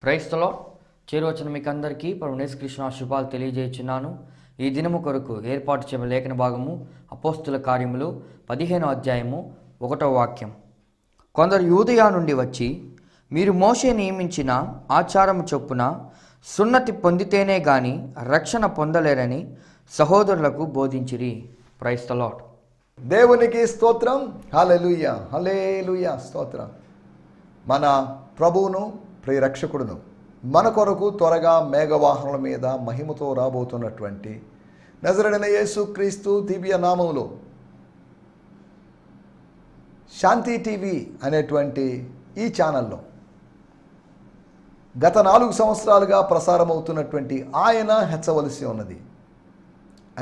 క్రైస్తలో చేరువచ్చిన మీకు అందరికీ ప్రభువైన యేసుక్రీస్తు శుభాలు తెలియజేయుచున్నాను. ఈ దినము కొరకు ఏర్పాటు చేయబడిన లేఖన భాగము అపోస్తుల కార్యములు 15వ అధ్యాయము 1వ వాక్యం. కొందరు యూదయ నుండి వచ్చి, మీరు మోషే నియమించిన ఆచారము చొప్పున సున్నతి పొందితేనే గాని రక్షణ పొందలేరని సహోదరులకు బోధించిరి. Praise the lord. దేవునికి స్తోత్రం. హల్లెలూయా, హల్లెలూయా, స్తోత్రం. మన ప్రభువును ప్రియరక్షకుడును మన కొరకు త్వరగా మేఘవాహనుల మీద మహిమతో రాబోతున్నటువంటి నజరేయుడైన యేసుక్రీస్తు దివ్య నామములో శాంతి టీవీ అనేటువంటి ఈ ఛానల్లో గత 4 సంవత్సరాలుగా ప్రసారమవుతున్నటువంటి ఆయన హెచ్చవలసి ఉన్నది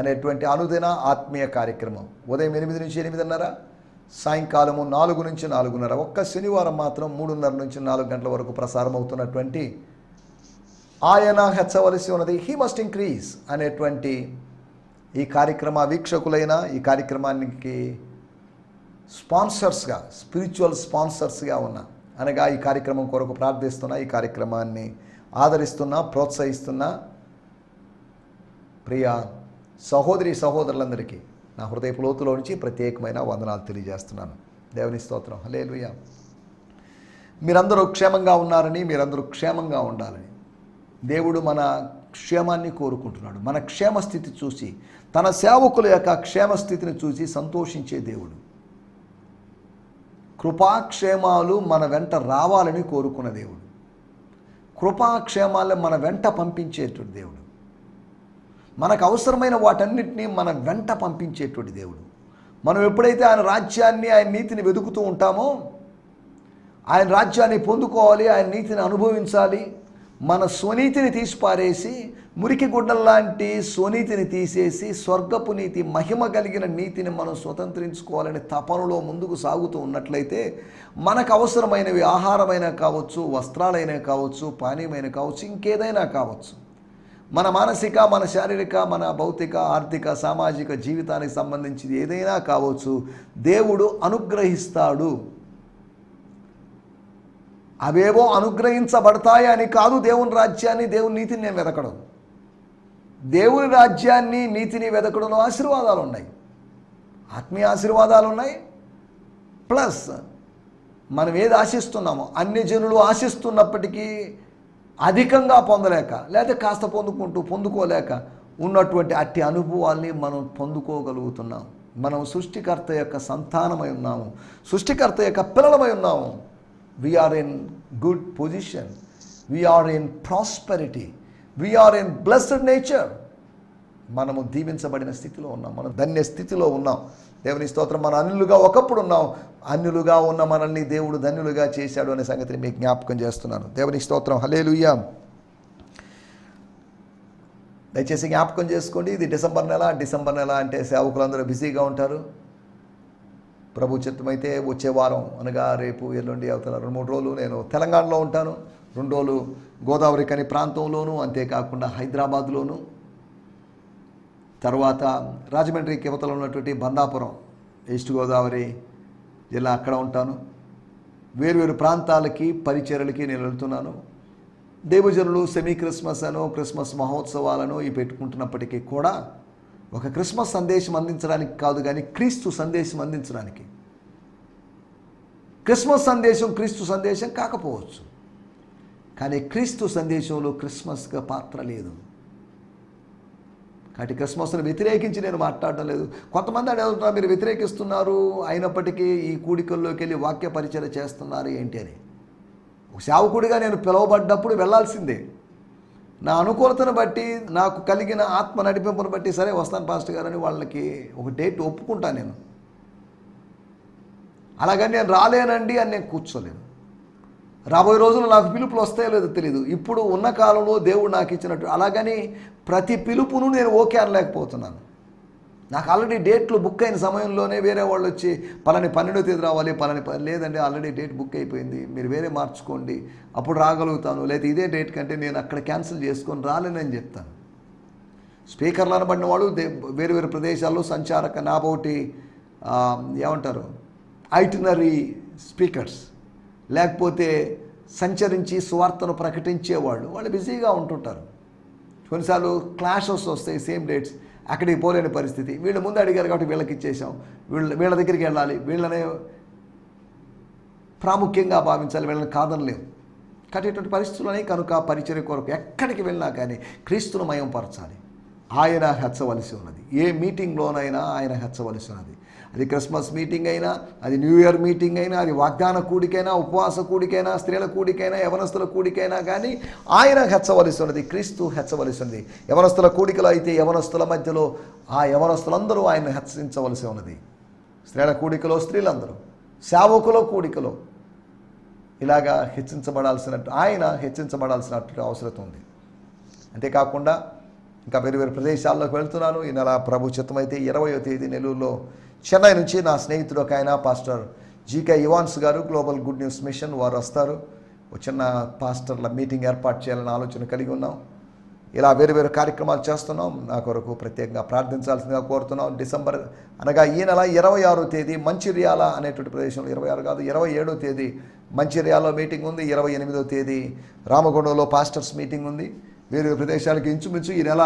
అనేటువంటి అనుదిన ఆత్మీయ కార్యక్రమం ఉదయం 8 నుంచి 8:30, సాయంకాలము 4 నుంచి 4:30, ఒక్క శనివారం మాత్రం 3:30 నుంచి 4 గంటల వరకు ప్రసారం అవుతున్నటువంటి ఆయన హెచ్చవలసి ఉన్నది, హీ మస్ట్ ఇంక్రీజ్ అనేటువంటి ఈ కార్యక్రమ వీక్షకులైన ఈ కార్యక్రమానికి స్పాన్సర్స్గా, స్పిరిచువల్ స్పాన్సర్స్గా ఉన్న, అనగా ఈ కార్యక్రమం కొరకు ప్రార్థిస్తున్న, ఈ కార్యక్రమాన్ని ఆదరిస్తున్న, ప్రోత్సహిస్తున్న ప్రియ సహోదరి సహోదరులందరికీ నా హృదయపు లోతులో నుంచి ప్రత్యేకమైన వందనాలు తెలియజేస్తున్నాను. దేవుని స్తోత్రం. హల్లెలూయా. మీరందరూ క్షేమంగా ఉన్నారని, మీరందరూ క్షేమంగా ఉండాలని దేవుడు మన క్షేమాన్ని కోరుకుంటున్నాడు. మన క్షేమస్థితి చూసి, తన సేవకుల యొక్క క్షేమస్థితిని చూసి సంతోషించే దేవుడు. కృపాక్షేమాలు మన వెంట రావాలని కోరుకున్న దేవుడు. కృపాక్షేమాలను మన వెంట పంపించేటువంటి దేవుడు. మనకు అవసరమైన వాటన్నిటినీ మన వెంట పంపించేటువంటి దేవుడు. మనం ఎప్పుడైతే ఆయన రాజ్యాన్ని, ఆయన నీతిని వెతుకుతూ ఉంటామో, ఆయన రాజ్యాన్ని పొందుకోవాలి, ఆయన నీతిని అనుభవించాలి, మన స్వనీతిని తీసిపారేసి మురికి గుడ్డల్లాంటి స్వనీతిని తీసేసి స్వర్గపు నీతి, మహిమ కలిగిన నీతిని మనం స్వతంత్రించుకోవాలని తపనలో ముందుకు సాగుతూ ఉన్నట్లయితే మనకు అవసరమైనవి ఆహారమైనా కావచ్చు, వస్త్రాలైనా కావచ్చు, పానీయమైన కావచ్చు, ఇంకేదైనా కావచ్చు, మన మానసిక, మన శారీరక, మన భౌతిక, ఆర్థిక, సామాజిక జీవితానికి సంబంధించి ఏదైనా కావచ్చు, దేవుడు అనుగ్రహిస్తాడు. అవేవో అనుగ్రహించబడతాయి అని కాదు దేవుని రాజ్యాన్ని, దేవుని నీతిని నేను వెతకడం. దేవుని రాజ్యాన్ని, నీతిని వెతకడంలో ఆశీర్వాదాలు ఉన్నాయి, ఆత్మీయ ఆశీర్వాదాలు ఉన్నాయి. ప్లస్ మనం ఏది ఆశిస్తున్నామో, అన్ని జనులు ఆశిస్తున్నప్పటికీ అధికంగా పొందలేక, లేదా కాస్త పొందుకోలేక ఉన్నటువంటి అట్టి అనుభవాల్ని మనం పొందుకోగలుగుతున్నాం. మనం సృష్టికర్త యొక్క సంతానమై ఉన్నాము, సృష్టికర్త యొక్క పిల్లలమై ఉన్నాము. We are in good position, we are in prosperity, we are in blessed nature. మనము దీవించబడిన స్థితిలో ఉన్నాం, మనం ధన్య స్థితిలో ఉన్నాం. దేవుని స్తోత్రం. మన అన్యులుగా ఒకప్పుడు ఉన్నాం, అన్యులుగా ఉన్న మనల్ని దేవుడు ధన్యులుగా చేశాడు అనే సంగతిని మీకు జ్ఞాపకం చేస్తున్నాను. దేవుని స్తోత్రం. హల్లెలూయా. దయచేసి జ్ఞాపకం చేసుకోండి, ఇది డిసెంబర్ నెల. డిసెంబర్ నెల అంటే సేవకులందరూ బిజీగా ఉంటారు. ప్రభు చిత్తమైతే వచ్చే వారం, అనగా రేపు, ఎల్లుండి, అవతల 2-3 రోజులు నేను తెలంగాణలో ఉంటాను. 2 రోజులు గోదావరి కని ప్రాంతంలోను, అంతేకాకుండా హైదరాబాద్లోను, తర్వాత రాజమండ్రికి యువతలో ఉన్నటువంటి బండాపురం, ఈస్ట్ గోదావరి జిల్లా, అక్కడ ఉంటాను. వేరువేరు ప్రాంతాలకి పరిచర్యలకి నేను వెళ్తున్నాను. దేవజనులు సెమీ క్రిస్మస్ అనో, క్రిస్మస్ మహోత్సవాలను ఈ పెట్టుకుంటున్నప్పటికీ కూడా ఒక క్రిస్మస్ సందేశం అందించడానికి కాదు, కానీ క్రీస్తు సందేశం అందించడానికి. క్రిస్మస్ సందేశం క్రీస్తు సందేశం కాకపోవచ్చు, కానీ క్రీస్తు సందేశంలో క్రిస్మస్గా పాత్ర లేదు. కాబట్టి క్రిస్మస్ను వ్యతిరేకించి నేను మాట్లాడడం లేదు. కొంతమంది అడుగుతున్నారు, మీరు వ్యతిరేకిస్తున్నారు, అయినప్పటికీ ఈ కూడికల్లోకి వెళ్ళి వాక్య పరిచయం చేస్తున్నారు ఏంటి అని. ఒక సేవకుడిగా నేను పిలువబడ్డప్పుడు వెళ్ళాల్సిందే. నా అనుకూలతను బట్టి, నాకు కలిగిన ఆత్మ నడిపింపును బట్టి, సరే వస్తాను పాస్టర్ గారు అని వాళ్ళకి ఒక డేట్ ఒప్పుకుంటాను నేను. అలాగని నేను రాలేనండి అని నేను కూర్చోలేను. రాబోయే రోజులు నాకు పిలుపులు వస్తాయో లేదో తెలియదు. ఇప్పుడు ఉన్న కాలంలో దేవుడు నాకు ఇచ్చినట్టు అలాగని ప్రతి పిలుపును నేను ఓకే అనలేకపోతున్నాను. నాకు ఆల్రెడీ డేట్లు బుక్ అయిన సమయంలోనే వేరే వాళ్ళు వచ్చి పలాని 12వ తేదీ రావాలి, లేదండి ఆల్రెడీ డేట్ బుక్ అయిపోయింది, మీరు వేరే మార్చుకోండి, అప్పుడు రాగలుగుతాను, లేదా ఇదే డేట్ కంటే నేను అక్కడ క్యాన్సిల్ చేసుకొని రాలేనని చెప్తాను. స్పీకర్లు అనబడిన వాళ్ళు వేరు వేరు ప్రదేశాల్లో సంచారక, నాబోటి ఏమంటారు, ఐటినరీ స్పీకర్స్, లేకపోతే సంచరించి సువార్తను ప్రకటించేవాళ్ళు వాళ్ళు బిజీగా ఉంటుంటారు. కొన్నిసార్లు క్లాషెస్ వస్తాయి, సేమ్ డేట్స్, అక్కడికి పోలేని పరిస్థితి. వీళ్ళు ముందు అడిగారు కాబట్టి వీళ్ళకి ఇచ్చేసాం, వీళ్ళ దగ్గరికి వెళ్ళాలి, వీళ్ళనే ప్రాముఖ్యంగా భావించాలి, వీళ్ళని కాదనలేము. కాబట్టి ఇటువంటి పరిస్థితులని కనుక పరిచర్య కొరకు ఎక్కడికి వెళ్ళినా కానీ క్రీస్తును మయంపరచాలి. ఆయన హెచ్చవలసి ఉన్నది. ఏ మీటింగ్లోనైనా ఆయన హెచ్చవలసి ఉన్నది. అది క్రిస్మస్ మీటింగ్ అయినా, అది న్యూ ఇయర్ మీటింగ్ అయినా, అది వాగ్దాన కూడికైనా, ఉపవాస కూడికైనా, స్త్రీల కూడికైనా, యవనస్తుల కూడికైనా కానీ ఆయన హెచ్చవలసి ఉన్నది. క్రీస్తు హెచ్చవలసి ఉన్నది. యవనస్తుల కూడికలో అయితే యవనస్తుల మధ్యలో ఆ యవనస్తులందరూ ఆయన హెచ్చించవలసి ఉన్నది. స్త్రీల కూడికలో స్త్రీలందరూ, సేవకుల కూడికలో ఇలాగా ఆయన హెచ్చించబడాల్సినట్టు అవసరం ఉంది. అంతేకాకుండా ఇంకా వేరు వేరు ప్రదేశాల్లోకి వెళ్తున్నాను. ఈ నెల ప్రభు చిత్తమైతే 20వ తేదీ నెల్లూరులో చెన్నై నుంచి నా స్నేహితుడు ఒక ఆయన పాస్టర్ జీకే ఇవాన్స్ గారు, గ్లోబల్ గుడ్ న్యూస్ మిషన్ వారు వస్తారు. ఒక చిన్న పాస్టర్ల మీటింగ్ ఏర్పాటు చేయాలని ఆలోచన కలిగి ఉన్నాం. ఇలా వేరు వేరు కార్యక్రమాలు చేస్తున్నాం. నా కొరకు ప్రత్యేకంగా ప్రార్థించాల్సిందిగా కోరుతున్నాం. డిసెంబర్ అనగా ఈ నెల 26వ తేదీ మంచిర్యాల అనేటువంటి ప్రదేశంలో, 26 కాదు 27వ తేదీ మంచిర్యాలలో మీటింగ్ ఉంది. 28వ తేదీ రామగుండంలో పాస్టర్స్ మీటింగ్ ఉంది. వేరే ప్రదేశాలకి ఇంచుమించు ఈ నెల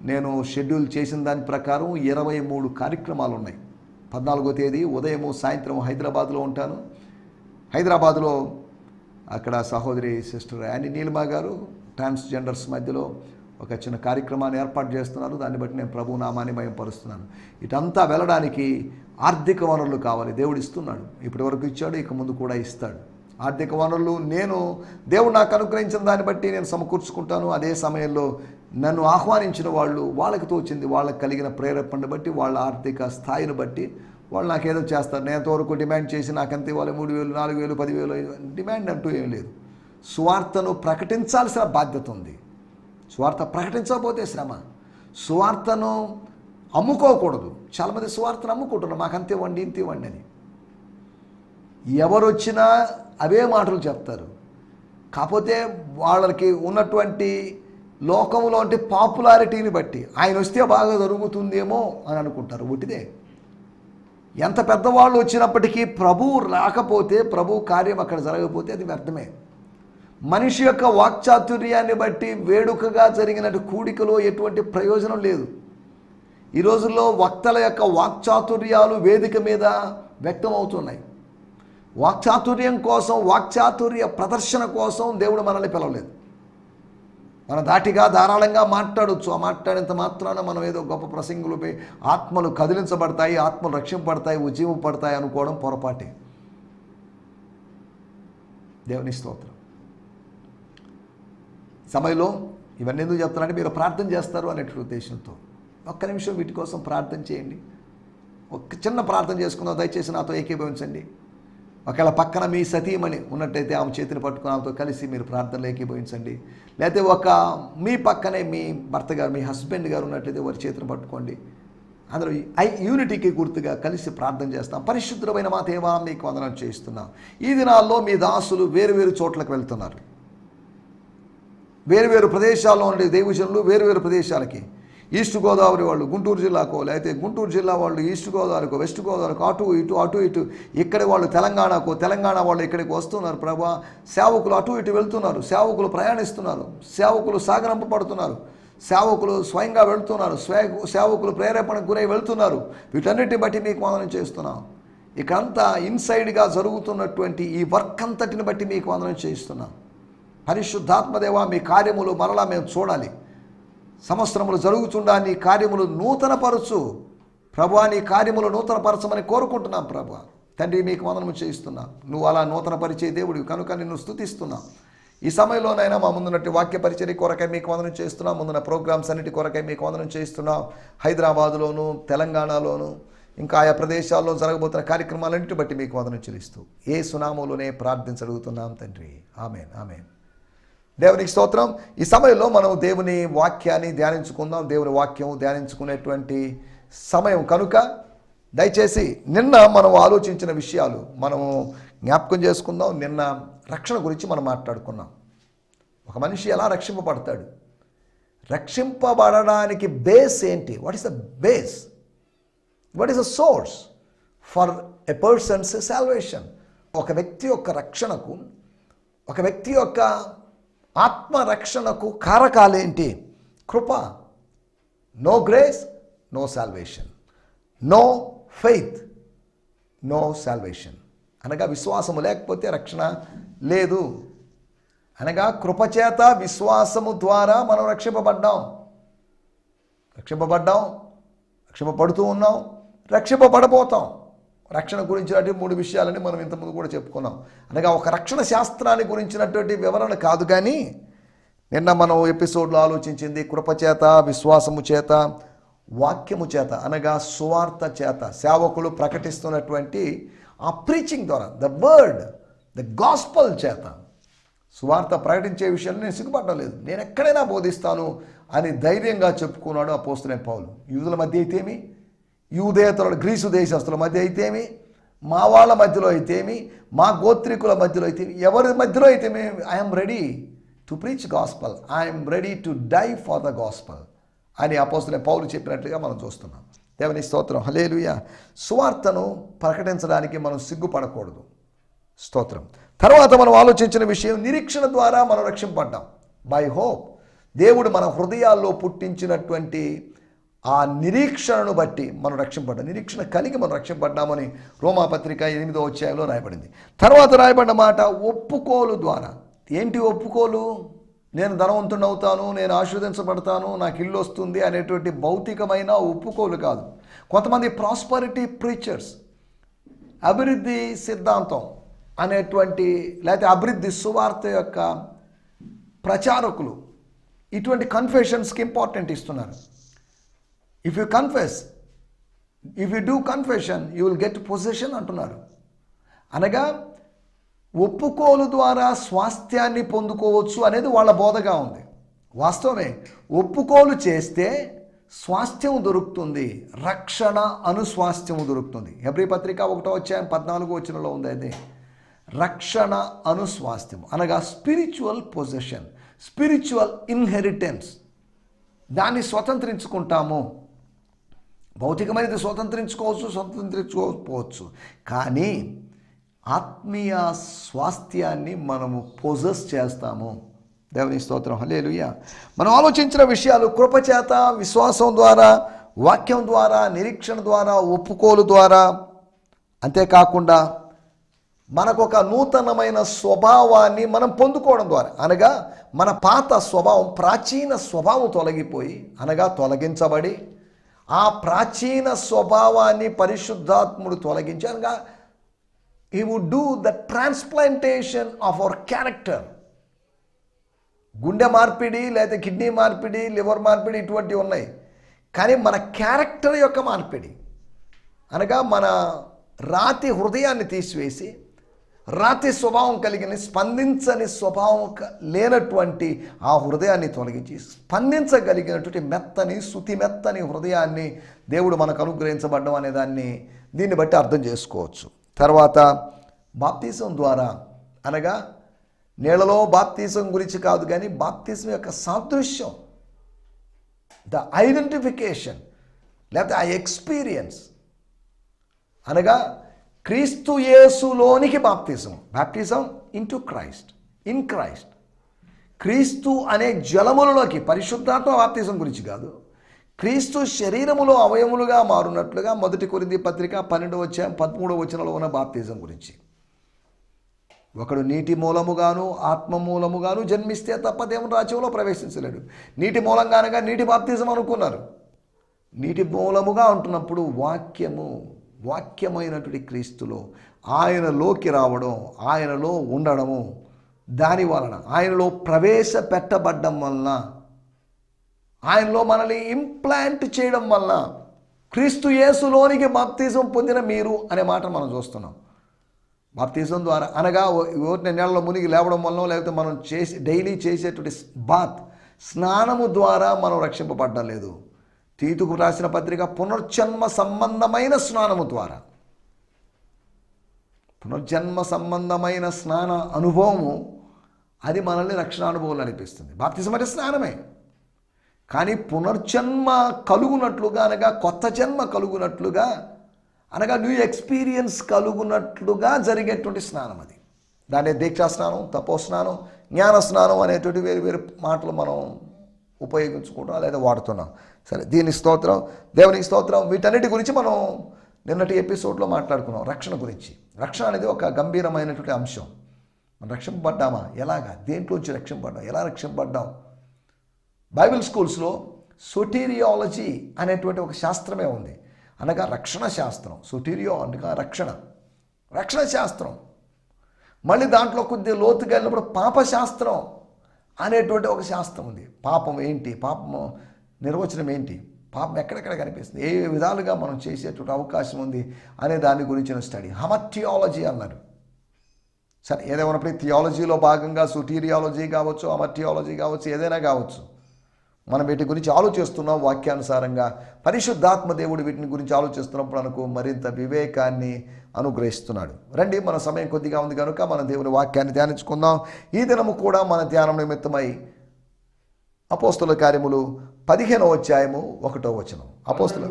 నేను షెడ్యూల్ చేసిన దాని ప్రకారం 23 కార్యక్రమాలు ఉన్నాయి. 14వ తేదీ ఉదయము సాయంత్రం హైదరాబాద్లో ఉంటాను. హైదరాబాద్లో అక్కడ సహోదరి సిస్టర్ యానీ నీలిమా గారు ట్రాన్స్జెండర్స్ మధ్యలో ఒక చిన్న కార్యక్రమాన్ని ఏర్పాటు చేస్తున్నారు. దాన్ని బట్టి నేను ప్రభు నామాన్ని మహిమపరుస్తున్నాను. ఇటంతా వెళ్ళడానికి ఆర్థిక వనరులు కావాలి. దేవుడు ఇస్తున్నాడు, ఇప్పటి వరకు ఇచ్చాడు, ఇక ముందు కూడా ఇస్తాడు. ఆర్థిక వనరులు దేవుడు నాకు అనుగ్రహించిన దాన్ని బట్టి నేను సమకూర్చుకుంటాను. అదే సమయంలో నన్ను ఆహ్వానించిన వాళ్ళు, వాళ్ళకి తోచింది, వాళ్ళకి కలిగిన ప్రేరేపణను బట్టి, వాళ్ళ ఆర్థిక స్థాయిని బట్టి వాళ్ళు నాకేదో చేస్తారు. నేను ఎంతవరకు డిమాండ్ చేసి నాకంత ఇవ్వాలి, 3,000, 4,000, 10,000 డిమాండ్ అంటూ ఏం లేదు. సువార్తను ప్రకటించాల్సిన బాధ్యత ఉంది. సువార్త ప్రకటించకపోతే శ్రమ. సువార్తను అమ్ముకోకూడదు. చాలామంది సువార్తను అమ్ముకుంటున్నారు, మాకు అంతే ఇవ్వండి, ఇంత ఇవ్వండి అని. ఎవరు వచ్చినా అవే మాటలు చెప్తారు. కాకపోతే వాళ్ళకి ఉన్నటువంటి లోకంలో అంటే పాపులారిటీని బట్టి ఆయన వస్తే బాగా జరుగుతుందేమో అని అనుకుంటారు. ఒకటిదే. ఎంత పెద్దవాళ్ళు వచ్చినప్పటికీ ప్రభువు రాకపోతే, ప్రభు కార్యం అక్కడ జరగకపోతే అది వ్యర్థమే. మనిషి యొక్క వాక్చాతుర్యాన్ని బట్టి వేడుకగా జరిగినట్టు కూడికలో ఎటువంటి ప్రయోజనం లేదు. ఈ రోజుల్లో వక్తల యొక్క వాక్చాతుర్యాలు వేదిక మీద వ్యక్తమవుతున్నాయి. వాక్చాతుర్యం కోసం, వాక్చాతుర్య ప్రదర్శన కోసం దేవుడు మనల్ని పిలవలేదు. మన దాటిగా ధారాళంగా మాట్లాడవచ్చు. ఆ మాట్లాడేంత మాత్రాన మనం ఏదో గొప్ప ప్రసంగులపై ఆత్మలు కదిలించబడతాయి, ఆత్మలు రక్షింపబడతాయి, ఉజ్జీవపడతాయి అనుకోవడం పొరపాటే. దేవుని స్తోత్రం. సమయంలో ఇవన్నీ ఎందుకు చెప్తానంటే మీరు ప్రార్థన చేస్తారు అనేటువంటి ఉద్దేశంతో ఒక్క నిమిషం వీటి కోసం ప్రార్థన చేయండి. ఒక చిన్న ప్రార్థన చేసుకుందాం. దయచేసి నాతో ఏకీభవించండి. ఒకవేళ పక్కన మీ సతీమణి ఉన్నట్టయితే ఆమె చేతిని పట్టుకుని ఆమెతో కలిసి మీరు ప్రార్థనలు ఏకీభవించండి. లేకపోతే మీ పక్కనే మీ భర్త గారు, మీ హస్బెండ్ గారు ఉన్నట్టయితే వారి చేతిని పట్టుకోండి. అందరూ యూనిటీకి గుర్తుగా కలిసి ప్రార్థన చేస్తాం. పరిశుద్ధమైన మా దేవా, మీకు వందనం చేస్తున్నాం. ఈ దినాల్లో మీ దాసులు వేరువేరు చోట్లకు వెళ్తున్నారు. వేరువేరు ప్రదేశాల్లో ఉండే దైవజనులు వేరువేరు ప్రదేశాలకి, ఈస్ట్ గోదావరి వాళ్ళు గుంటూరు జిల్లాకో, లేకపోతే గుంటూరు జిల్లా వాళ్ళు ఈస్ట్ గోదావరికో, వెస్ట్ గోదావరికో, అటు ఇటు ఇక్కడి వాళ్ళు తెలంగాణకో, తెలంగాణ వాళ్ళు ఇక్కడికి వస్తున్నారు. ప్రభా, సేవకులు అటు ఇటు వెళ్తున్నారు, సేవకులు ప్రయాణిస్తున్నారు, సేవకులు సాగనంపబడుతున్నారు, సేవకులు స్వయంగా వెళ్తున్నారు, సేవకులు ప్రేరేపణకు గురై వెళ్తున్నారు. వీటన్నిటిని బట్టి మీకు వందనం చేస్తున్నాం. ఇకంతా ఇన్సైడ్గా జరుగుతున్నటువంటి ఈ వర్క్ అంతటిని బట్టి మీకు వందనం చేస్తున్నాం. పరిశుద్ధాత్మదేవా, మీ కార్యములు మరలా మేము చూడాలి. సంవత్సరములు జరుగుతుండా నీ కార్యములు నూతనపరచు ప్రభువా. నీ కార్యములు నూతనపరచమని కోరుకుంటున్నాం ప్రభువా. తండ్రి, మీకు వందనము చేయిస్తున్నాం. నువ్వు అలా నూతనపరిచే దేవుడివి కనుక నిన్ను స్తుతిస్తున్నాం. ఈ సమయంలోనైనా మా ముందున్నట్టు వాక్య పరిచర్య కొరకై మీకు వందనం చేస్తున్నాం. ముందున్న ప్రోగ్రామ్స్ అన్నిటి కొరకై మీకు వందనం చేస్తున్నాం. హైదరాబాదులోను, తెలంగాణలోను, ఇంకా ఆయా ప్రదేశాల్లో జరగబోతున్న కార్యక్రమాలన్నిటి బట్టి మీకు వందనం చెల్లిస్తూ ఏ సునామంలోనే ప్రార్థించగలుగుతున్నాం తండ్రి. Amen, amen. దేవునికి స్తోత్రం. ఈ సమయంలో మనం దేవుని వాక్యాన్ని ధ్యానించుకుందాం. దేవుని వాక్యం ధ్యానించుకునేటువంటి సమయం కనుక దయచేసి నిన్న మనం ఆలోచించిన విషయాలు మనము జ్ఞాపకం చేసుకుందాం. నిన్న రక్షణ గురించి మనం మాట్లాడుకున్నాం. ఒక మనిషి ఎలా రక్షింపబడతాడు, రక్షింపబడడానికి బేస్ ఏంటి, what is the base, what is the source for a person's salvation. ఒక వ్యక్తి యొక్క రక్షణకు ఒక వ్యక్తి యొక్క ఆత్మరక్షణకు కారకాలేంటి? కృప. No grace, no salvation. No faith, no salvation. అనగా విశ్వాసము లేకపోతే రక్షణ లేదు. అనగా కృపచేత విశ్వాసము ద్వారా మనం రక్షింపబడ్డాం, రక్షింపబడుతూ ఉన్నాం, రక్షింపబడబోతాం. రక్షణ గురించినటువంటి 3 విషయాలని మనం ఇంతకుముందు కూడా చెప్పుకున్నాం. అనగా ఒక రక్షణ శాస్త్రాన్ని గురించినటువంటి వివరణ కాదు, కానీ నిన్న మనం ఎపిసోడ్లో ఆలోచించింది కృపచేత, విశ్వాసము చేత, వాక్యము చేత, అనగా సువార్త చేత సేవకులు ప్రకటిస్తున్నటువంటి ఆ ప్రీచింగ్ ద్వారా, ద వర్డ్, ద గాస్పల్ చేత సువార్త ప్రకటించే విషయాన్ని నేను సిగ్గుపడడం లేదు, నేను ఎక్కడైనా బోధిస్తాను అని ధైర్యంగా చెప్పుకున్నాడు అపోస్తలుడైన పౌలు. యూదుల మధ్య అయితేమి, యూదేతరుల గ్రీసు దేశస్తుల మధ్య అయితేమి, మా వాళ్ళ మధ్యలో అయితేమి, మా గోత్రికుల మధ్యలో అయితేమి, ఎవరి మధ్యలో అయితేమి, I'm ready to preach gospel, I'm ready to die for the gospel అని అపోస్తలుడైన పౌలు చెప్పినట్లుగా మనం చూస్తున్నాం. దేవుని స్తోత్రం, హల్లెలూయా. సువార్తను ప్రకటించడానికి మనం సిగ్గుపడకూడదు. స్తోత్రం. తర్వాత మనం ఆలోచించిన విషయం, నిరీక్షణ ద్వారా మనం రక్షింపడ్డాం. బై హోప్, దేవుడు మన హృదయాల్లో పుట్టించినటువంటి ఆ నిరీక్షణను బట్టి మనం రక్షింపడ్డాం. నిరీక్షణ కలిగి మనం రక్షింపడ్డామని రోమాపత్రిక 8వ అధ్యాయంలో రాయబడింది. తర్వాత రాయబడిన మాట ఒప్పుకోలు ద్వారా. ఏంటి ఒప్పుకోలు? నేను ధనవంతుని అవుతాను, నేను ఆశీర్వదించబడతాను, నాకు ఇల్లు వస్తుంది అనేటువంటి భౌతికమైన ఒప్పుకోలు కాదు. కొంతమంది ప్రాస్పరిటీ ప్రీచర్స్, అభివృద్ధి సిద్ధాంతం అనేటువంటి, లేకపోతే అభివృద్ధి సువార్త యొక్క ప్రచారకులు ఇటువంటి కన్ఫెషన్స్కి ఇంపార్టెంట్ ఇస్తున్నారు. If you confess, if you do confession, you will get position అంటున్నారు. అనగా ఒప్పుకోలు ద్వారా స్వాస్థ్యాన్ని పొందుకోవచ్చు అనేది వాళ్ళ బోధగా ఉంది. వాస్తవమే, ఒప్పుకోలు చేస్తే స్వాస్థ్యం దొరుకుతుంది, రక్షణ అనుస్వాస్థ్యము దొరుకుతుంది. హెబ్రీ పత్రిక 1వ అధ్యాయం 14వ వచనంలో ఉంది అది. రక్షణ అనుస్వాస్థ్యం అనగా స్పిరిచువల్ పొజిషన్, స్పిరిచువల్ ఇన్హెరిటెన్స్. దాన్ని స్వతంత్రించుకుంటాము. భౌతికమైనది స్వతంత్రించుకోకపోవచ్చు, కానీ ఆత్మీయ స్వాస్థ్యాన్ని మనము పొజెస్ చేస్తాము. దేవుని స్తోత్రం, హల్లెలూయా. మనం ఆలోచించిన విషయాలు కృపచేత, విశ్వాసం ద్వారా, వాక్యం ద్వారా, నిరీక్షణ ద్వారా, ఒప్పుకోలు ద్వారా, అంతేకాకుండా మనకొక నూతనమైన స్వభావాన్ని మనం పొందుకోవడం ద్వారా. అనగా మన పాత స్వభావం, ప్రాచీన స్వభావం తొలగిపోయి, అనగా తొలగించబడి, ఆ ప్రాచీన స్వభావాన్ని పరిశుద్ధాత్ముడు తొలగించి, అనగా he would do the transplantation of our character. గుండె మార్పిడి, లేదా కిడ్నీ మార్పిడి, లివర్ మార్పిడి ఇటువంటివి ఉన్నాయి. కానీ మన క్యారెక్టర్ యొక్క మార్పిడి, అనగా మన రాతి హృదయాన్ని తీసివేసి, రాతి స్వభావం కలిగిన, స్పందించని స్వభావం లేనటువంటి ఆ హృదయాన్ని తొలగించి స్పందించగలిగినటువంటి మెత్తని, శుతి మెత్తని హృదయాన్ని దేవుడు మనకు అనుగ్రహించబడ్డం అనే దీన్ని బట్టి అర్థం చేసుకోవచ్చు. తర్వాత బాప్తీసం ద్వారా, అనగా నీళ్ళలో బాప్తీసం గురించి కాదు, కానీ బాప్తీసం యొక్క సాదృశ్యం, ద ఐడెంటిఫికేషన్, లేకపోతే ఆ ఎక్స్పీరియన్స్, అనగా క్రీస్తు యేసులోనికి బాప్తిజం ఇంటూ క్రైస్ట్, ఇన్ క్రైస్ట్. క్రీస్తు అనే జలములలోకి, పరిశుద్ధాత్మ బాప్తిజం గురించి కాదు, క్రీస్తు శరీరములో అవయములుగా మారున్నట్లుగా 1 కొరింథీ పత్రిక 12వ అధ్యాయం 13వ వచనంలో ఉన్న బాప్తిజం గురించి. ఒకడు నీటి మూలముగాను ఆత్మ మూలముగాను జన్మిస్తే తప్ప దేవుని రాజ్యంలో ప్రవేశించలేడు. నీటి మూలంగానగా నీటి బాప్తిజం అనుకున్నారు. నీటి మూలముగా అంటున్నప్పుడు వాక్యమైనటువంటి క్రీస్తులో ఆయనలోకి రావడం, ఆయనలో ఉండడము, దాని వలన ఆయనలో ప్రవేశపెట్టబడ్డం వలన, ఆయనలో మనల్ని ఇంప్లాంట్ చేయడం వలన, క్రీస్తు యేసులోనికి బాప్తిజం పొందిన మీరు అనే మాట మనం చూస్తున్నాం. బాప్తిజం ద్వారా, అనగా నీళ్ళలో మునిగి లేవడం వలన, లేకపోతే మనం డైలీ చేసేటువంటి స్నానము ద్వారా మనం రక్షింపబడ్డం లేదు. తీతుకు రాసిన పత్రిక పునర్జన్మ సంబంధమైన స్నానము ద్వారా, పునర్జన్మ సంబంధమైన స్నాన అనుభవము అది మనల్ని రక్షణ అనుభవం అనిపిస్తుంది. బాప్తిజం అంటే స్నానమే, కానీ పునర్జన్మ కలుగునట్లుగా, అనగా కొత్త జన్మ కలుగునట్లుగా, అనగా న్యూ ఎక్స్పీరియన్స్ కలుగునట్లుగా జరిగేటువంటి స్నానం అది. దాన్ని దీక్షాస్నానం, తపోస్నానం, జ్ఞానస్నానం అనేటువంటి వేరు వేరు మాటలు మనం ఉపయోగించుకుంటాం లేదా వాడుతున్నాం. సరే, దీని స్తోత్రం, దేవునికి స్తోత్రం. వీటన్నిటి గురించి మనం నిన్నటి ఎపిసోడ్లో మాట్లాడుకున్నాం. రక్షణ గురించి. రక్షణ అనేది ఒక గంభీరమైనటువంటి అంశం. మనం రక్షింపబడ్డామా? ఎలాగా? దేంట్లోంచి రక్షింపబడ్డాం? ఎలా రక్షింపబడ్డాం? బైబిల్ స్కూల్స్లో సోటీరియాలజీ అనేటువంటి ఒక శాస్త్రమే ఉంది. అనగా రక్షణ శాస్త్రం. సోటీరియో అనగా రక్షణ శాస్త్రం. మళ్ళీ దాంట్లో కొద్దిగా లోతుగా వెళ్ళినప్పుడు పాపశాస్త్రం అనేటువంటి ఒక శాస్త్రం ఉంది. పాపం ఏంటి, పాపం నిర్వచనం ఏంటి, పాపం ఎక్కడెక్కడ కనిపిస్తుంది, ఏ విధాలుగా మనం చేసేటువంటి అవకాశం ఉంది అనే దాని గురించిన స్టడీ హమర్టియాలజీ అన్నారు. సరే, ఏదేమైనప్పుడు థియాలజీలో భాగంగా సోటీరియాలజీ కావచ్చు, అమర్టియాలజీ కావచ్చు, ఏదైనా కావచ్చు, మనం వీటి గురించి ఆలోచిస్తున్నాం. వాక్యానుసారంగా పరిశుద్ధాత్మ దేవుడు వీటిని గురించి ఆలోచిస్తున్నప్పుడు మనకు మరింత వివేకాన్ని అనుగ్రహిస్తున్నాడు. రండి, మన సమయం కొద్దిగా ఉంది కనుక మన దేవుని వాక్యాన్ని ధ్యానించుకుందాం. ఈ దినము కూడా మన ధ్యానం నిమిత్తమై అపోస్తుల కార్యములు 15వ అధ్యాయము 1వ వచనం. అపోస్తుల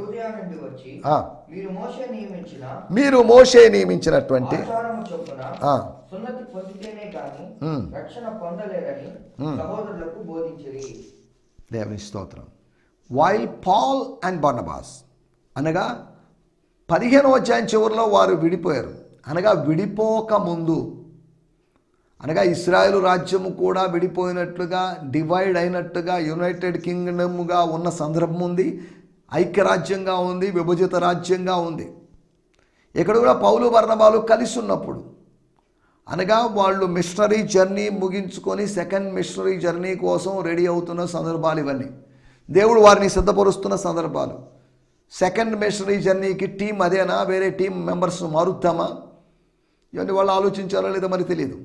మీరు మోషే నియమించినటువంటి దేవుని స్తోత్రం. వైల్ పాల్ అండ్ బర్నబాస్ అనగా 15వ అధ్యాయం చివరిలో వారు విడిపోయారు. అనగా విడిపోక ముందు, అనగా ఇశ్రాయేలు రాజ్యము కూడా విడిపోయినట్లుగా, డివైడ్ అయినట్టుగా, యునైటెడ్ కింగ్డమ్గా ఉన్న సందర్భం ఉంది. ఐక్యరాజ్యంగా ఉంది, విభజిత రాజ్యంగా ఉంది. ఇక్కడ కూడా పౌలు బర్నబాలు కలిసి ఉన్నప్పుడు, అనగా వాళ్ళు మిషనరీ జర్నీ ముగించుకొని సెకండ్ మిషనరీ జర్నీ కోసం రెడీ అవుతున్న సందర్భాలు ఇవన్నీ. దేవుడు వారిని సిద్ధపరుస్తున్న సందర్భాలు. సెకండ్ మిషనరీ జర్నీకి టీం అదేనా, వేరే టీం మెంబర్స్ మారుద్దామా, ఇవన్నీ వాళ్ళు ఆలోచించారో లేదో మరి తెలియదు.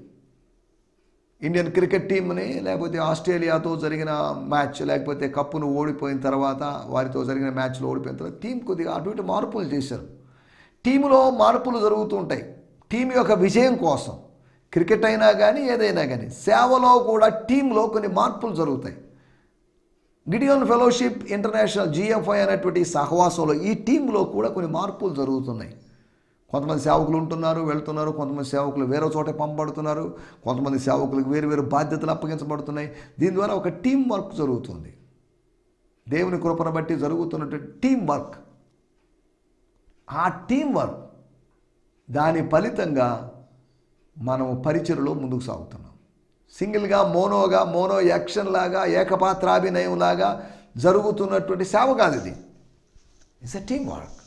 ఇండియన్ క్రికెట్ టీంని, లేకపోతే ఆస్ట్రేలియాతో జరిగిన మ్యాచ్, లేకపోతే కప్పును ఓడిపోయిన తర్వాత వారితో జరిగిన మ్యాచ్లో ఓడిపోయిన తర్వాత టీం కొద్దిగా అటు ఇటు మార్పులు చేశారు. టీంలో మార్పులు జరుగుతూ ఉంటాయి టీం యొక్క విజయం కోసం. క్రికెట్ అయినా కానీ ఏదైనా కానీ సేవలో కూడా టీంలో కొన్ని మార్పులు జరుగుతాయి. గిడియోన్ ఫెలోషిప్ ఇంటర్నేషనల్ GFI అనేటువంటి సహవాసంలో ఈ టీంలో కూడా కొన్ని మార్పులు జరుగుతున్నాయి. కొంతమంది సేవకులు ఉంటున్నారు, వెళ్తున్నారు. కొంతమంది సేవకులు వేరే చోట పంపబడుతున్నారు. కొంతమంది సేవకులకు వేరు వేరు బాధ్యతలు అప్పగించబడుతున్నాయి. దీని ద్వారా ఒక టీం వర్క్ జరుగుతుంది. దేవుని కృపను బట్టి జరుగుతున్నటువంటి టీం వర్క్. ఆ టీం వర్క్ దాని ఫలితంగా మనము పరిచర్యలో ముందుకు సాగుతున్నాం. సింగిల్గా, మోనో యాక్షన్ లాగా, ఏకపాత్రాభినయం లాగా జరుగుతున్నటువంటి సేవ కాదు ఇది. It's a team work.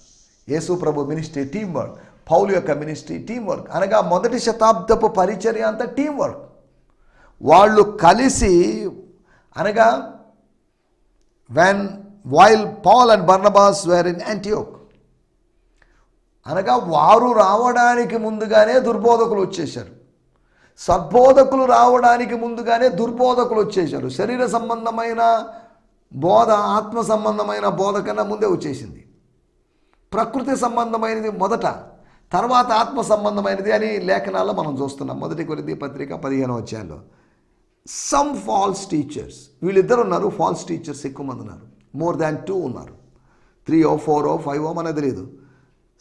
Yesu ప్రభు మినిస్ట్రీ టీం వర్క్, పౌలు యొక్క మినిస్ట్రీ టీం వర్క్. అనగా మొదటి శతాబ్దపు పరిచర్య అంతా టీం వర్క్. వాళ్ళు కలిసి, అనగా while Paul and Barnabas were in Antioch, అనగా వారు రావడానికి ముందుగానే దుర్బోధకులు వచ్చేశారు. సద్బోధకులు రావడానికి ముందుగానే దుర్బోధకులు వచ్చేశారు. శరీర సంబంధమైన బోధ ఆత్మ సంబంధమైన బోధ కన్నా ముందే వచ్చేసింది. ప్రకృతి సంబంధమైనది మొదట, తర్వాత ఆత్మ సంబంధమైనది అని లేఖనాల్లో మనం చూస్తున్నాం. 1 కొరింథీ పత్రిక 15వ అధ్యాయంలో సమ్ ఫాల్స్ టీచర్స్, వీళ్ళిద్దరు ఉన్నారు. ఫాల్స్ టీచర్స్ ఎక్కువ మంది ఉన్నారు. మోర్ దాన్ 2 ఉన్నారు. 3 4 5 మనది తెలియదు.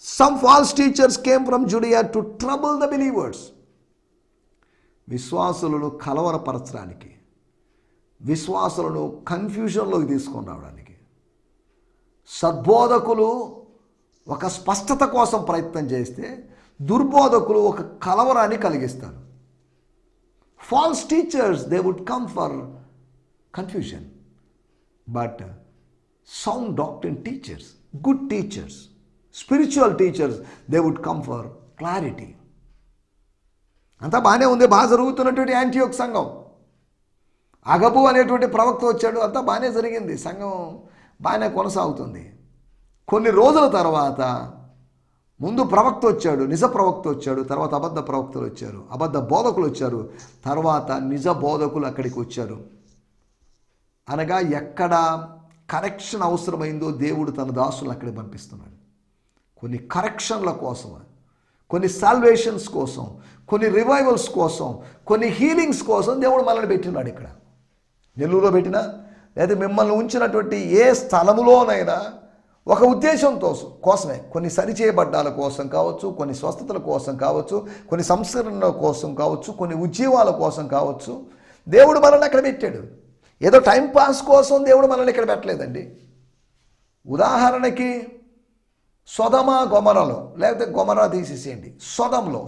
Some false teachers came from Judea to trouble the believers. విశ్వాసులను కలవరపరచడానికి, విశ్వాసులను కన్ఫ్యూజన్లోకి తీసుకొని రావడానికి సద్బోధకులు ఒక స్పష్టత కోసం ప్రయత్నం చేస్తే, దుర్బోధకులు ఒక కలవరాన్ని కలిగిస్తారు. False teachers they would come for confusion, but sound doctrine teachers, good teachers, spiritual teachers they would come for clarity. అంతా బాగానే ఉంది. బాగా జరుగుతున్నటువంటి యాంటియోక్ సంఘం. అగబు అనేటువంటి ప్రవక్త వచ్చాడు. అంతా బాగానే జరిగింది. సంఘం బాగానే కొనసాగుతుంది. కొన్ని రోజుల తర్వాత ముందు ప్రవక్త వచ్చాడు, నిజ ప్రవక్త వచ్చాడు. తర్వాత అబద్ధ ప్రవక్తలు వచ్చారు, అబద్ధ బోధకులు వచ్చారు. తర్వాత నిజ బోధకులు అక్కడికి వచ్చారు. అనగా ఎక్కడ కరెక్షన్ అవసరమైందో దేవుడు తన దాసులను అక్కడికి పంపిస్తున్నాడు. కొన్ని కరెక్షన్ల కోసం, కొన్ని సాల్వేషన్స్ కోసం, కొన్ని రివైవల్స్ కోసం, కొన్ని హీలింగ్స్ కోసం దేవుడు మనల్ని పెట్టినాడు. ఇక్కడ నెల్లూరులో పెట్టినా, లేదా మిమ్మల్ని ఉంచినటువంటి ఏ స్థలములోనైనా ఒక ఉద్దేశంతో కోసమే, కొన్ని సరిచేయబడ్డాల కోసం కావచ్చు, కొన్ని స్వస్థతల కోసం కావచ్చు, కొన్ని సంస్కరణల కోసం కావచ్చు, కొన్ని ఉద్యోగాల కోసం కావచ్చు దేవుడు మనల్ని అక్కడ పెట్టాడు. ఏదో టైం పాస్ కోసం దేవుడు మనల్ని ఇక్కడ పెట్టలేదండి. ఉదాహరణకి సొదమ గొమరలో, లేకపోతే గొమరా తీసేసేయండి,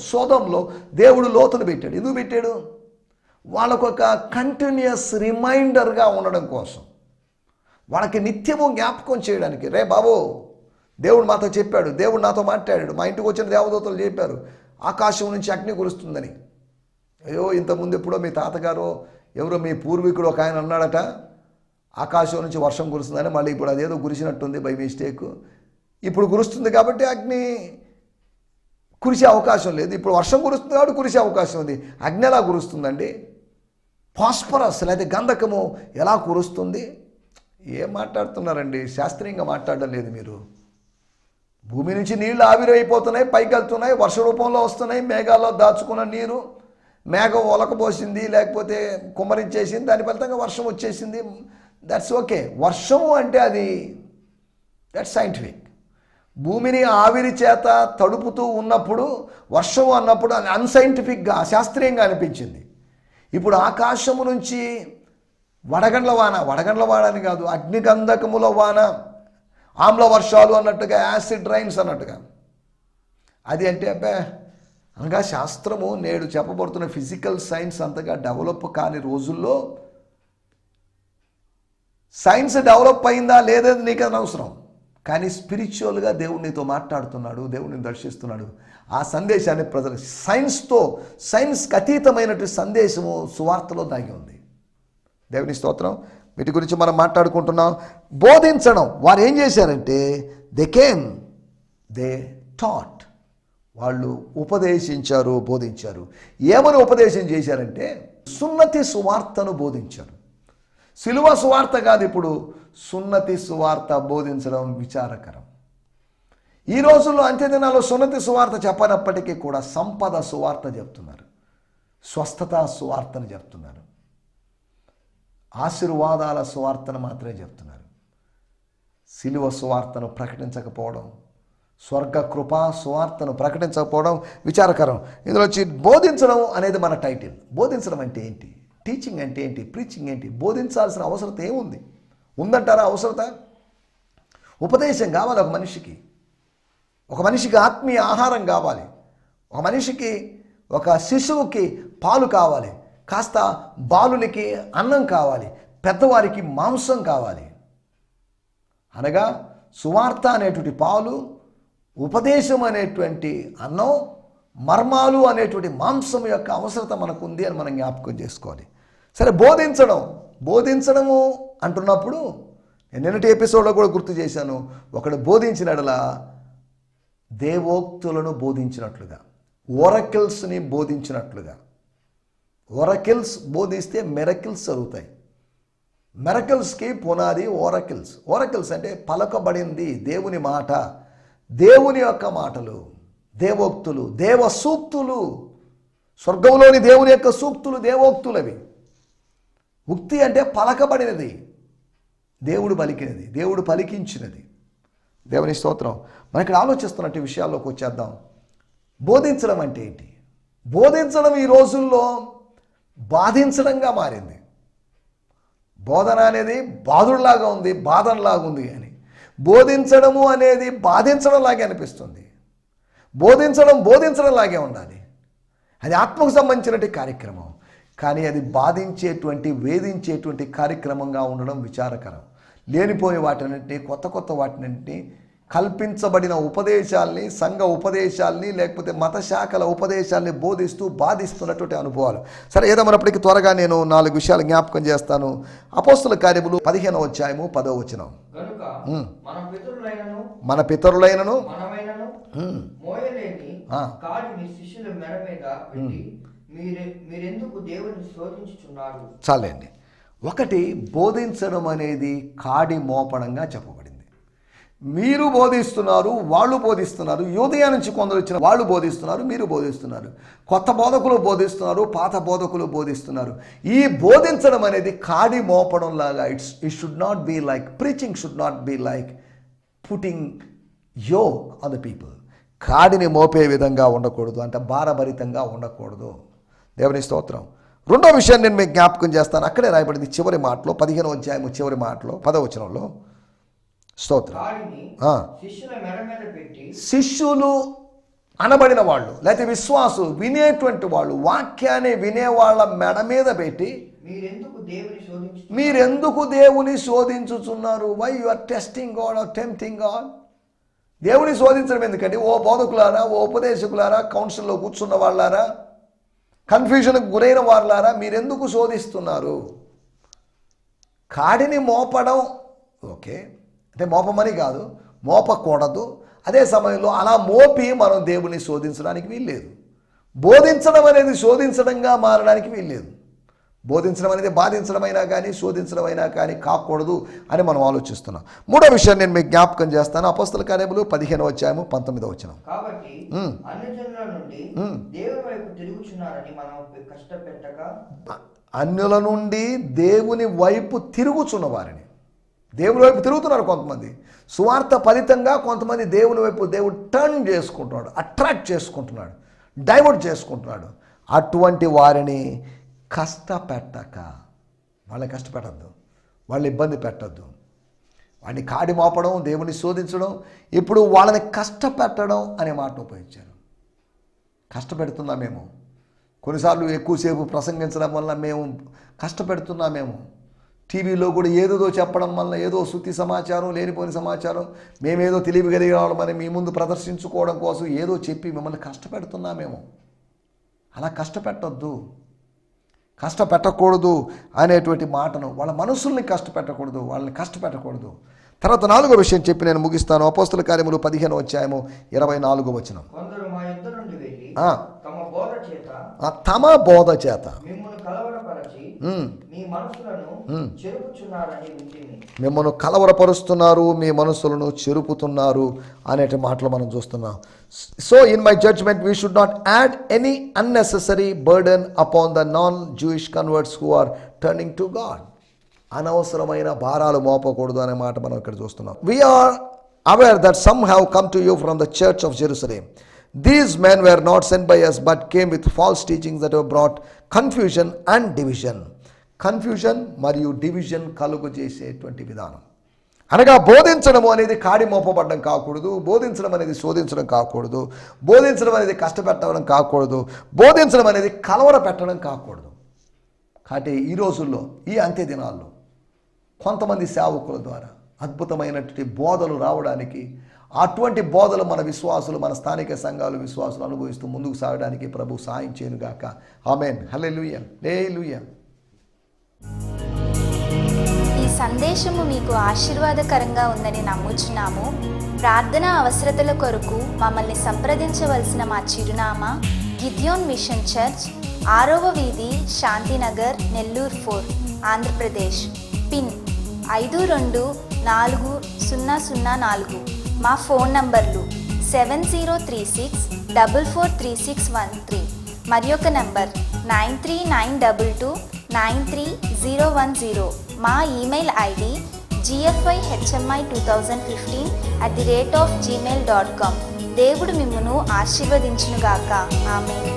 సోదంలో దేవుడు లోతును పెట్టాడు. ఎందుకు పెట్టాడు? వాళ్ళకు ఒక కంటిన్యూస్ రిమైండర్గా ఉండడం కోసం, వాళ్ళకి నిత్యము జ్ఞాపకం చేయడానికి. రే బాబు, దేవుడు మాతో చెప్పాడు, దేవుడు నాతో మాట్లాడాడు, మా ఇంటికి వచ్చిన దేవదూతలు చెప్పారు ఆకాశం నుంచి అగ్ని కురుస్తుందని. అయ్యో, ఇంతకుముందు ఎప్పుడో మీ తాతగారు ఎవరో మీ పూర్వీకుడు ఒక ఆయన అన్నాడట ఆకాశం నుంచి వర్షం కురుస్తుందని. మళ్ళీ ఇప్పుడు అదేదో కురిసినట్టుంది బై మిస్టేక్. ఇప్పుడు కురుస్తుంది కాబట్టి అగ్ని కురిసే అవకాశం లేదు. ఇప్పుడు వర్షం కురుస్తుంది కాబట్టి కురిసే అవకాశం ఉంది. అగ్ని ఎలా కురుస్తుందండి? ఫాస్ఫరస్ లేదా గంధకము ఎలా కురుస్తుంది? ఏం మాట్లాడుతున్నారండి? శాస్త్రీయంగా మాట్లాడడం లేదు మీరు. భూమి నుంచి నీళ్లు ఆవిరైపోతున్నాయి, పైకి వెళ్తున్నాయి, వర్ష రూపంలో వస్తున్నాయి, మేఘాల్లో దాచుకున్న నీరు మేఘం ఒలకపోసింది, లేకపోతే కుమ్మరించేసింది, దాని ఫలితంగా వర్షం వచ్చేసింది. That's okay. వర్షము అంటే అది దట్స్ సైంటిఫిక్. భూమిని ఆవిరి చేత తడుపుతూ ఉన్నప్పుడు వర్షం అన్నప్పుడు అది అన్సైంటిఫిక్గా అశాస్త్రీయంగా అనిపించింది. ఇప్పుడు ఆకాశము నుంచి వడగండ్ల వాన అని కాదు, అగ్నిగంధకముల వాన, ఆమ్ల వర్షాలు అన్నట్టుగా, యాసిడ్ రైన్స్ అన్నట్టుగా. అది అంటే అనగా శాస్త్రము నేడు చెప్పబడుతున్న ఫిజికల్ సైన్స్ అంతగా డెవలప్ కాని రోజుల్లో సైన్స్ డెవలప్ అయిందా లేదని నీకు అనవసరం, కానీ స్పిరిచువల్గా దేవుడు నీతో మాట్లాడుతున్నాడు, దేవుడిని దర్శిస్తున్నాడు. ఆ సందేశాన్ని ప్రజలు సైన్స్కి అతీతమైనటువంటి సందేశము సువార్తలో దాగి ఉంది. దేవుని స్తోత్రం. వీటి గురించి మనం మాట్లాడుకుంటున్నాం. బోధించడం, వారు ఏం చేశారంటే దే టాట్, వాళ్ళు ఉపదేశించారు, బోధించారు. ఏమని ఉపదేశం చేశారంటే సున్నతి సువార్తను బోధించారు. సిలువ సువార్త కాదు, ఇప్పుడు సున్నతి సువార్త బోధించడం విచారకరం. ఈ రోజుల్లో అంత్యదినాల్లో సున్నతి సువార్త చెప్పనప్పటికీ కూడా సంపద సువార్త చెప్తున్నారు, స్వస్థత సువార్తను చెప్తున్నారు, ఆశీర్వాదాల సువార్తను మాత్రమే చెప్తున్నారు. సిలువ సువార్తను ప్రకటించకపోవడం, స్వర్గ కృపా సువార్తను ప్రకటించకపోవడం విచారకరం. ఇందులో వచ్చి బోధించడం అనేది మన టైటిల్. బోధించడం అంటే ఏంటి? టీచింగ్ అంటే ఏంటి? ప్రీచింగ్ ఏంటి? బోధించాల్సిన అవసరత ఏముంది? ఉందంటారా అవసరత? ఉపదేశం కావాలి ఒక మనిషికి ఆత్మీయ ఆహారం కావాలి, ఒక మనిషికి, ఒక శిశువుకి పాలు కావాలి, కాస్త బాలునికి అన్నం కావాలి, పెద్దవారికి మాంసం కావాలి. అనగా సువార్త అనేటువంటి పాలు, ఉపదేశం అనేటువంటి అన్నం, మర్మాలు అనేటువంటి మాంసం యొక్క అవసరత మనకు ఉంది అని మనం జ్ఞాపకం చేసుకోవాలి. సరే, బోధించడము అంటున్నప్పుడు నేను నిన్నటి ఎపిసోడ్లో కూడా గుర్తు చేశాను. ఒకడు బోధించినట్లా దేవోక్తులను బోధించినట్లుగా, ఒరకిల్స్ని బోధించినట్లుగా. ఒరకిల్స్ బోధిస్తే మెరకిల్స్ జరుగుతాయి. మెరకిల్స్కి పునాది ఓరకిల్స్ అంటే పలకబడింది దేవుని మాట, దేవుని యొక్క మాటలు, దేవోక్తులు, దేవ సూక్తులు, స్వర్గంలోని దేవుని యొక్క సూక్తులు దేవోక్తులు. అవి ఉక్తి అంటే పలకబడినది, దేవుడు పలికినది, దేవుడు పలికించినది. దేవుని స్తోత్రం. మనం ఇక్కడ ఆలోచిస్తున్నట్టు విషయాల్లోకి వచ్చేద్దాం. బోధించడం అంటే ఏంటి? బోధించడం ఈ రోజుల్లో బాధించడంగా మారింది. బోధన అనేది బాధుడిలాగా ఉంది, బాధనలాగా ఉంది. అని బోధించడము అనేది బాధించడంలాగే అనిపిస్తుంది. బోధించడంలాగే ఉండాలి. అది ఆత్మకు సంబంధించినటువంటి కార్యక్రమం, కానీ అది బాధించేటువంటి, వేధించేటువంటి కార్యక్రమంగా ఉండడం విచారకరం. లేనిపోయే వాటిని, కొత్త వాటిని, కల్పించబడిన ఉపదేశాల్ని, సంఘ ఉపదేశాల్ని, లేకపోతే మత శాఖల ఉపదేశాల్ని బోధిస్తూ బాధిస్తున్నటువంటి అనుభవాలు. సరే, ఏదేమైనప్పటికీ త్వరగా నేను 4 విషయాలు జ్ఞాపకం చేస్తాను. అపోస్తుల కార్యములు 15వ అధ్యాయము 10వ వచనం. మన పితరులైనను చాలండి. ఒకటి, బోధించడం అనేది కాడి మోపడంగా చెప్పబడింది. మీరు బోధిస్తున్నారు, వాళ్ళు బోధిస్తున్నారు. యూదయ నుంచి కొందరు వచ్చిన వాళ్ళు బోధిస్తున్నారు, మీరు బోధిస్తున్నారు. కొత్త బోధకులు బోధిస్తున్నారు, పాత బోధకులు బోధిస్తున్నారు. ఈ బోధించడం అనేది కాడి మోపడం లాగా. It should not be like preaching, should not be like putting yoke on the people. కాడిని మోపే విధంగా ఉండకూడదు, అంటే భారభరితంగా ఉండకూడదు. దేవుని స్తోత్రం. రెండో విషయాన్ని నేను మీకు జ్ఞాపకం చేస్తాను. అక్కడే రాయబడింది చివరి మాటలో, 15వ అధ్యాయము చివరి మాటలో 10వ వచనంలో. స్తోత్రం. శిష్యులు అనబడిన వాళ్ళు, లేకపోతే విశ్వాసులు, వినేటువంటి వాళ్ళు, వాక్యాన్ని వినేవాళ్ళ మెడ మీద పెట్టి మీరెందుకు దేవుని శోధించుచున్నారు? Why you are testing God or tempting God? దేవుని శోధించడం ఎందుకండి? ఓ బోధకులారా, ఓ ఉపదేశకులారా, కౌన్సిల్లో కూర్చున్న వాళ్ళారా, కన్ఫ్యూజన్కి గురైన వాళ్ళారా, మీరెందుకు శోధిస్తున్నారు? కాడిని మోపడం ఓకే, అంటే మోపమని కాదు, మోపకూడదు. అదే సమయంలో అలా మోపి మనం దేవుని శోధించడానికి వీల్లేదు. బోధించడం అనేది శోధించడంగా మారడానికి వీల్లేదు. బోధించడం అనేది బాధించడమైనా కానీ శోధించడమైనా కానీ కాకూడదు అని మనం ఆలోచిస్తున్నాం. మూడో విషయాన్ని నేను మీకు జ్ఞాపకం చేస్తాను. అపోస్తల కార్యములు 15వ అధ్యాయము 19వ వచనం. కాబట్టి అన్యజనుల నుండి దేవుని వైపు తిరుగుచున్నారని మనం కష్టపెట్టక, అన్యుల నుండి దేవుని వైపు తిరుగుచున్న వారిని, దేవుని వైపు తిరుగుతున్నారు కొంతమంది. సువార్త ఫలితంగా కొంతమంది దేవుని వైపు దేవుడు టర్న్ చేసుకుంటున్నాడు, అట్రాక్ట్ చేసుకుంటున్నాడు, డైవర్ట్ చేసుకుంటున్నాడు. అటువంటి వారిని కష్టపెట్టక, వాళ్ళని కష్టపెట్టద్దు, వాళ్ళని ఇబ్బంది పెట్టద్దు. వాడిని కాడి మోపడం, దేవుని శోధించడం, ఇప్పుడు వాళ్ళని కష్టపెట్టడం అనే మాటను ఉపయోగించారు. కష్టపెడుతున్నామేమో, కొన్నిసార్లు ఎక్కువసేపు ప్రసంగించడం వల్ల మేము కష్టపెడుతున్నామేమో. టీవీలో కూడా ఏదో చెప్పడం వల్ల, ఏదో శుద్ధి సమాచారం, లేనిపోయిన సమాచారం, మేమేదో తెలియగలిగేవాళ్ళమని మీ ముందు ప్రదర్శించుకోవడం కోసం ఏదో చెప్పి మిమ్మల్ని కష్టపెడుతున్నామేమో. అలా కష్టపెట్టద్దు, కష్టపెట్టకూడదు అనేటువంటి మాటను, వాళ్ళ మనసుల్ని కష్టపెట్టకూడదు, వాళ్ళని కష్టపెట్టకూడదు. తర్వాత 4వ విషయం చెప్పి నేను ముగిస్తాను. అపోస్తల కార్యములు 15వ అధ్యాయము 24వ వచనం. కొందరు మా యుద్ధ నుండి వెళ్ళి తమ బోధ చేత మిమ్మల్ని కలవరపరుస్తున్నారు, మీ మనసులను చెరుపుతున్నారు అనేటి మాటలు మనం చూస్తున్నాం. So in my judgement we should not add any unnecessary burden upon the non Jewish converts who are turning to God. అనవసరమైన భారాలు మోపకూడదు అనే మాట మనం ఇక్కడ చూస్తున్నాం. We are aware that some have come to you from the church of Jerusalem. These men were not sent by us but came with false teachings that have brought confusion and division. Confusion మరియు division కలుగు చేసేటువంటి విధానం. అనగా బోధించడము అనేది కాడి మోపబడడం కాకూడదు, బోధించడం అనేది శోధించడం కాకూడదు, బోధించడం అనేది కష్టపెట్టడం కాకూడదు, బోధించడం అనేది కలవర పెట్టడం కాకూడదు. కాబట్టి ఈ రోజుల్లో, ఈ అంత్య దినాల్లో కొంతమంది సేవకుల ద్వారా అద్భుతమైనటువంటి బోధలు రావడానికి, అటువంటి బోధలు మన విశ్వాసులు, మన స్థానిక సంఘాలు విశ్వాసులు అనుభవిస్తూ ముందుకు సాగడానికి ప్రభు సహాయం చేయనుగాక. ఆమేన్. హల్లెలూయా. హల్లెలూయా. ఈ సందేశము మీకు ఆశీర్వాదకరంగా ఉందని నమ్ముచున్నాము. ప్రార్థన అవసరతల కొరకు మమ్మల్ని సంప్రదించవలసిన మా చిరునామా గిద్యోన్ మిషన్ చర్చ్, 6వ వీధి, శాంతినగర్, నెల్లూరు 4, ఆంధ్రప్రదేశ్. పిన్ 524004. మా ఫోన్ నంబర్లు 7036443613 మరి ఒక నంబర్ 9392293010. మా ఈమెయిల్ ఐడి gfihmi2015@gmail.com. దేవుడు మిమ్మును ఆశీర్వదించునుగాక. ఆమేన్.